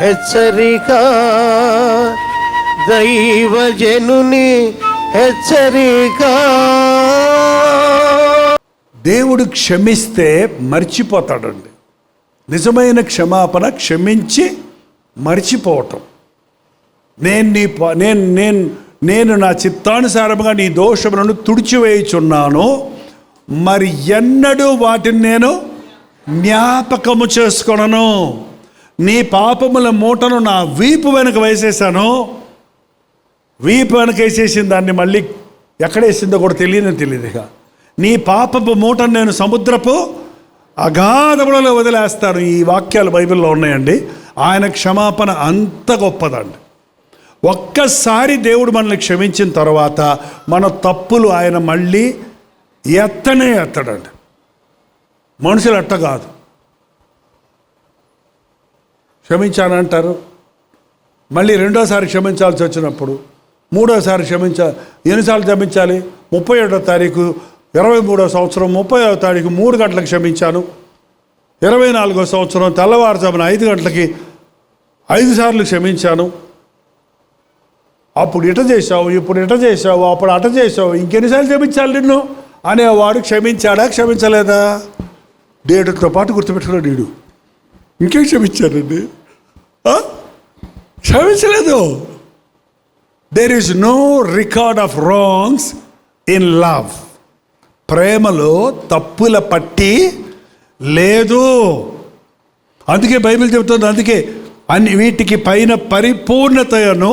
హెచ్చరిక, దైవజనుని హెచ్చరిక. దేవుడు క్షమిస్తే మర్చిపోతాడండి. నిజమైన క్షమాపణ క్షమించి మర్చిపోవటం. నేను నా చిత్తానుసారముగా నీ దోషములను తుడిచివేయుచున్నాను, మరి ఎన్నడూ వాటిని నేను జ్ఞాపకము చేసుకొనను. నీ పాపముల మూటను నా వీపు వెనక వేసేసాను. వీపు వెనక వేసేసిన దాన్ని మళ్ళీ ఎక్కడేసిందో కూడా తెలియదుగా. నీ పాపపు మూటను నేను సముద్రపు అగాధములలో వదిలేస్తాను. ఈ వాక్యాలు బైబిల్లో ఉన్నాయండి. ఆయన క్షమాపణ అంత గొప్పదండి. ఒక్కసారి దేవుడు మనల్ని క్షమించిన తర్వాత మన తప్పులు ఆయన మళ్ళీ ఎత్తడండి. మనుషులు అట్ట కాదు. క్షమించానంటారు, మళ్ళీ రెండోసారి క్షమించాల్సి వచ్చినప్పుడు, మూడోసారి ఎన్నిసార్లు క్షమించాలి? 31వ తారీఖు 23వ సంవత్సరం 30వ తారీఖు 3 గంటలకు క్షమించాను. 24వ సంవత్సరం తెల్లవారుజామున 5 గంటలకి 5 సార్లు క్షమించాను. అప్పుడు ఇట చేశావు, ఇప్పుడు ఇట చేశావు, అప్పుడు అట చేశావు, ఇంకెన్నిసార్లు క్షమించాలి నిన్ను అనేవాడు క్షమించాడా, క్షమించలేదా? డేటుతో పాటు గుర్తుపెట్టుకున్నాడు వీడు. ఇంకేం క్షమించాడండి? క్షమించలేదు. There is no record of wrongs in love. ప్రేమలో తప్పుల పట్టి లేదు. అందుకే బైబిల్ చెబుతుంది, అందుకే అన్ని వీటికి పైన పరిపూర్ణతను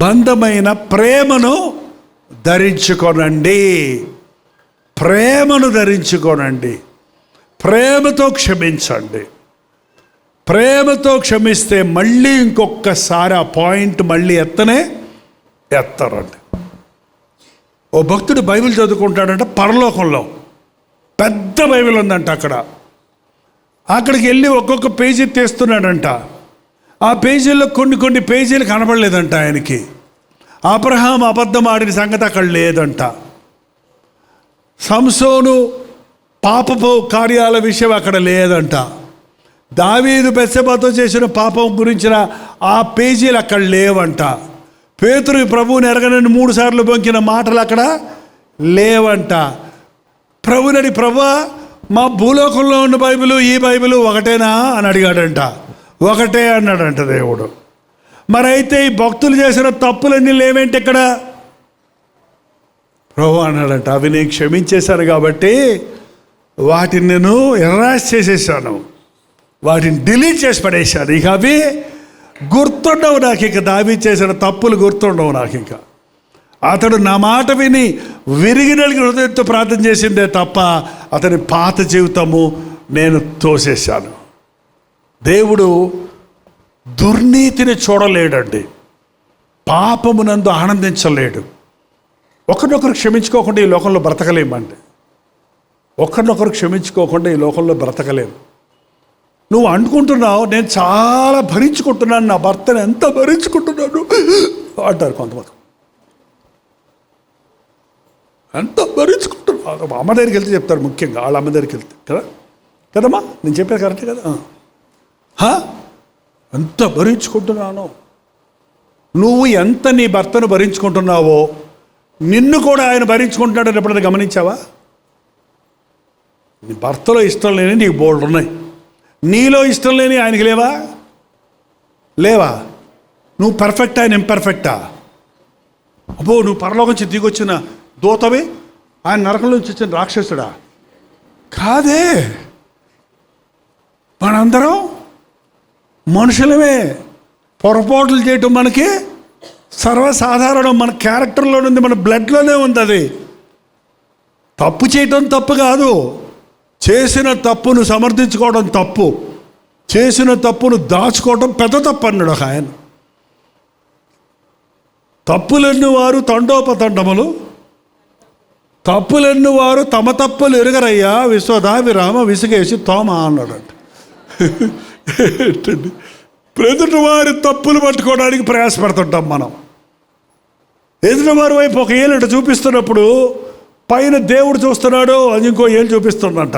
బంధమైన ప్రేమను ధరించుకోనండి. ప్రేమను ధరించుకోనండి. ప్రేమతో క్షమించండి. ప్రేమతో క్షమిస్తే మళ్ళీ ఇంకొకసారి ఆ పాయింట్ మళ్ళీ ఎత్తరండి. ఓ భక్తుడు బైబిల్ చదువుకుంటాడంట పరలోకంలో. పెద్ద బైబిల్ ఉందంట అక్కడికి వెళ్ళి ఒక్కొక్క పేజీ తీస్తున్నాడంట. ఆ పేజీల్లో కొన్ని పేజీలు కనబడలేదంట ఆయనకి. అబ్రహాం అబద్ధం ఆడిన సంగతి అక్కడ లేదంట. సంసోను పాపపు కార్యాల విషయం అక్కడ లేదంట. దావీదు బెత్షెబాతో చేసిన పాపం గురించిన ఆ పేజీలు అక్కడ లేవంట. పేతురు ప్రభువుని ఎరగనని 3 సార్లు బొంకిన మాటలు అక్కడ లేవంట. ప్రభునడి ప్రభువా, మా భూలోకంలో ఉన్న బైబిలు ఈ బైబిలు ఒకటేనా అని అడిగాడంట. ఒకటే అన్నాడంట దేవుడు. మరైతే ఈ భక్తులు చేసిన తప్పులన్నీ లేవేంటి ఇక్కడ? ప్రభు అన్నాడంట, అవి నేను క్షమించేశాను కాబట్టి వాటిని నేను ఎర్రాస్ చేసేసాను, వాటిని డిలీట్ చేసి పడేశాను. ఇక అవి గుర్తుండవు నాకు. ఇక దావీదు చేసిన తప్పులు గుర్తుండవు నాకు. ఇంకా అతడు నా మాట విని విరిగి నలిగిన హృదయంతో ప్రార్థన చేసిందే తప్ప అతని పాత జీవితము నేను తోసేశాను. దేవుడు దుర్నీతిని చూడలేడండి. పాపమునందు ఆనందించలేడు. ఒకరినొకరు క్షమించుకోకుండా ఈ లోకంలో బ్రతకలేమండి. ఒకరినొకరు క్షమించుకోకుండా ఈ లోకంలో బ్రతకలేము. నువ్వు అనుకుంటున్నావు నేను చాలా భరించుకుంటున్నాను, నా భర్తను ఎంత భరించుకుంటున్నాను అంటారు కొంతమంది. ఎంత భరించుకుంటున్నాను. అమ్మ దగ్గరికి వెళ్తే చెప్తారు, ముఖ్యంగా వాళ్ళ అమ్మ దగ్గరికి వెళ్తే కదమ్మా, నేను చెప్పేది కరెక్టే కదా. ఎంత భరించుకుంటున్నాను. నువ్వు ఎంత నీ భర్తను భరించుకుంటున్నావో నిన్ను కూడా ఆయన భరించుకుంటున్నాడని ఎప్పుడైనా గమనించావా? నీ భర్తలో ఇష్టం లేని నీకు బోల్డ్ ఉన్నాయి, నీలో ఇష్టం లేని ఆయనకి లేవా? నువ్వు పర్ఫెక్టా, ఆయన ఇంపర్ఫెక్టా? అబ్బో, నువ్వు పరలోకం నుంచి దిగొచ్చిన దూతవే, ఆయన నరకంలో నుంచి వచ్చిన రాక్షసుడా? కాదే. మనందరం మనుషులమే. పొరపాట్లు చేయటం మనకి సర్వసాధారణం. మన క్యారెక్టర్లో ఉంది, మన బ్లడ్లోనే ఉంది. అది తప్పు చేయటం తప్పు కాదు. చేసిన తప్పును సమర్థించుకోవడం తప్పు. చేసిన తప్పును దాచుకోవడం పెద్ద తప్పు అన్నాడు ఆయన. తప్పులెన్ను వారు తండోపతండములు, తప్పులెన్ను వారు తమ తప్పులు ఎరుగరయ్యా, విశ్వదాభిరామ విసిగేసి తోమ అన్నాడంట. ఏంటండి, ఎదుటి వారి తప్పులు పట్టుకోవడానికి ప్రయాసపడుతుంటాం మనం. ఎదుటి వారి వైపు ఒక ఏళ్ళు చూపిస్తున్నప్పుడు పైన దేవుడు చూస్తున్నాడు, అది ఇంకో ఏళ్ళు చూపిస్తుందంట.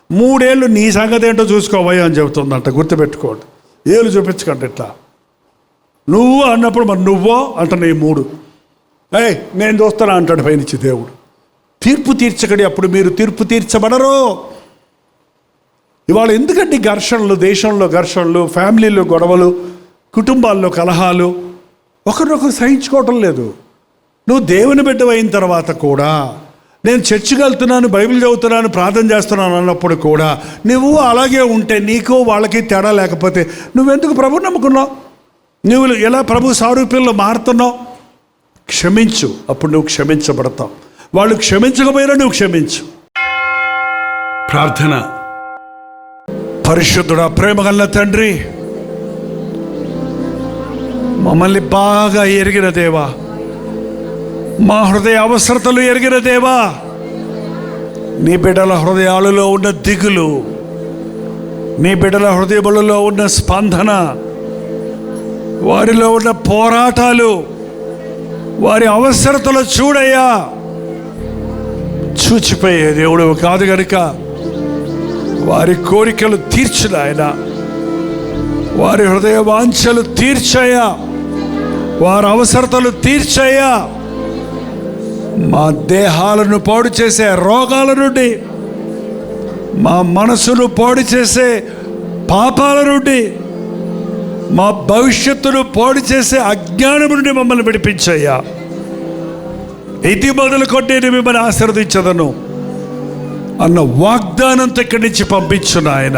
3 ఏళ్ళు నీ సంగతి ఏంటో చూసుకోవయ్యా అని చెబుతుందంట. గుర్తుపెట్టుకోండి, ఏళ్ళు చూపించకండి. ఇట్లా నువ్వు అన్నప్పుడు మరి నువ్వో అంటున్నాయి 3. నేను చూస్తాను అంటాడు పైనుంచి దేవుడు. తీర్పు తీర్చకడి, అప్పుడు మీరు తీర్పు తీర్చబడరు. ఇవాళ ఎందుకంటే ఘర్షణలు, దేశంలో ఘర్షణలు, ఫ్యామిలీలో గొడవలు, కుటుంబాల్లో కలహాలు, ఒకరినొకరు సహించుకోవటం లేదు. నువ్వు దేవుని బిడ్డ అయిన తర్వాత కూడా, నేను చర్చికి వెళ్తున్నాను, బైబిల్ చదువుతున్నాను, ప్రార్థన చేస్తున్నాను అన్నప్పుడు కూడా నువ్వు అలాగే ఉంటే, నీకు వాళ్ళకి తేడా లేకపోతే నువ్వెందుకు ప్రభు నమ్ముకున్నావు? నువ్వు ఎలా ప్రభు సారూప్యంలో మారుతున్నావు? క్షమించు, అప్పుడు నువ్వు క్షమించబడతావు. వాళ్ళు క్షమించకపోయినా నువ్వు క్షమించు. ప్రార్థన. పరిశుద్ధుడా, ప్రేమగల తండ్రి, మమ్మల్ని బాగా ఎరిగిన దేవా, మా హృదయ అవసరతలు ఎరిగిన దేవా, నీ బిడ్డల హృదయాలలో ఉన్న దిగులు, నీ బిడ్డల హృదయములలో ఉన్న స్పందన, వారిలో ఉన్న పోరాటాలు, వారి అవసరతలు చూడయ్యా. చూచిపోయే దేవుడు కాదు గనుక వారి కోరికలు తీర్చును ఆయన, వారి హృదయ వాంఛలు తీర్చయ్యా, వారి అవసరతలు తీర్చయ్యా. మా దేహాలను పాడు చేసే రోగాల నుండి, మా మనసును పాడు చేసే పాపాల నుండి, మా భవిష్యత్తును పాడు చేసే అజ్ఞానం నుండి మమ్మల్ని విడిపించయ్యా. ఇది మొదలుకొని నేను మిమ్మల్ని ఆశీర్వదించదను అన్న వాగ్దానంతో ఇక్కడి నుంచి పంపించు నాయన.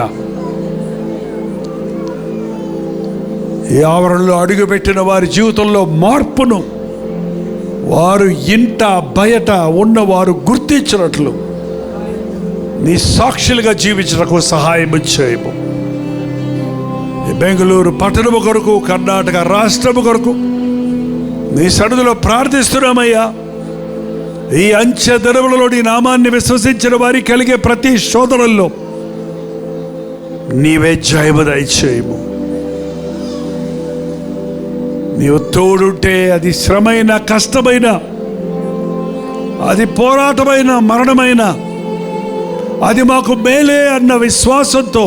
ఈ ఆవరణలో అడుగుపెట్టిన వారి జీవితంలో మార్పును వారు ఇంట బయట ఉన్నవారు గుర్తించినట్లు నీ సాక్షులుగా జీవించడానికి సహాయం చేయము. బెంగళూరు పట్టణము కొరకు, కర్ణాటక రాష్ట్రము కొరకు నీ సన్నిధిలో ప్రార్థిస్తున్నామయ్యా. ఈ అంచె దినములలో నీ నామాన్ని విశ్వసించిన వారికి కలిగే ప్రతి శోధనల్లో నీవే జయము దయచేయము. నీవు తోడుంటే అది శ్రమైన, కష్టమైన, అది పోరాటమైన, మరణమైన, అది మాకు మేలే అన్న విశ్వాసంతో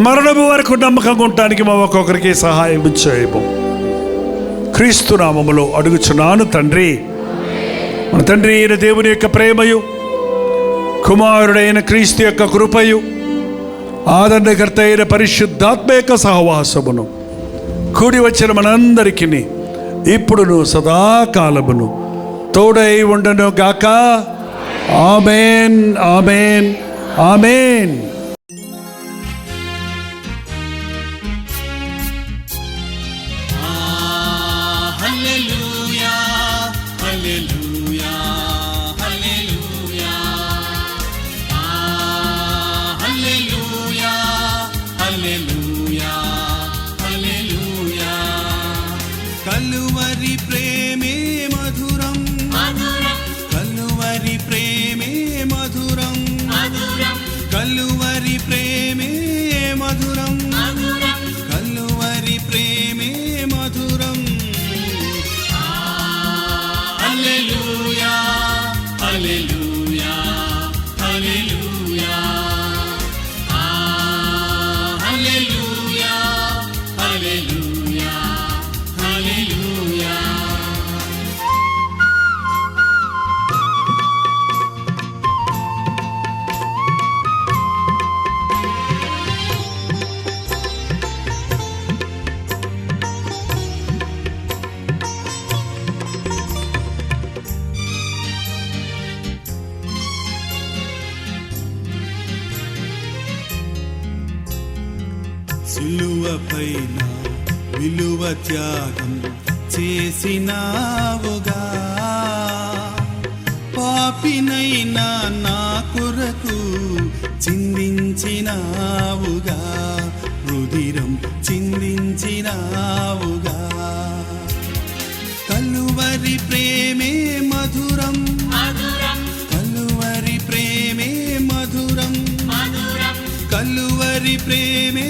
మరణము వరకు నమ్మకంగా ఉండటానికి మా ఒక్కొక్కరికి సహాయం చేయము. క్రీస్తు నామములో అడుగుచున్నాను తండ్రి. మన తండ్రి అయిన దేవుని యొక్క ప్రేమయు, కుమారుడైన క్రీస్తు యొక్క కృపయు, ఆదరణకర్త అయిన పరిశుద్ధాత్మ యొక్క సహవాసమును కూడి వచ్చిన మనందరికీ ఇప్పుడును సదాకాలమును తోడై ఉండను గాక. ఆమేన్, ఆమేన్, ఆమేన్. కలువరి ప్రేమే మధురం, కలువరి ప్రేమే మధురం, కలువరి ప్రేమే మధురం, కలువరి ప్రేమే మధురం. హల్లెలూయా, హల్లెలూయా, హల్లెలూయా, హల్లెలూయా, హల్లెలూయా, హల్లెలూయా. సిలువపైన విలువ త్యాగం చేసినావుగా, పాపినైనా నా కొరకు చిందించినావుగా, రుధిరం చిందించినావుగా. కలువరి ప్రేమే మధురం, కలువరి ప్రేమే మధురం, కలువరి ప్రేమే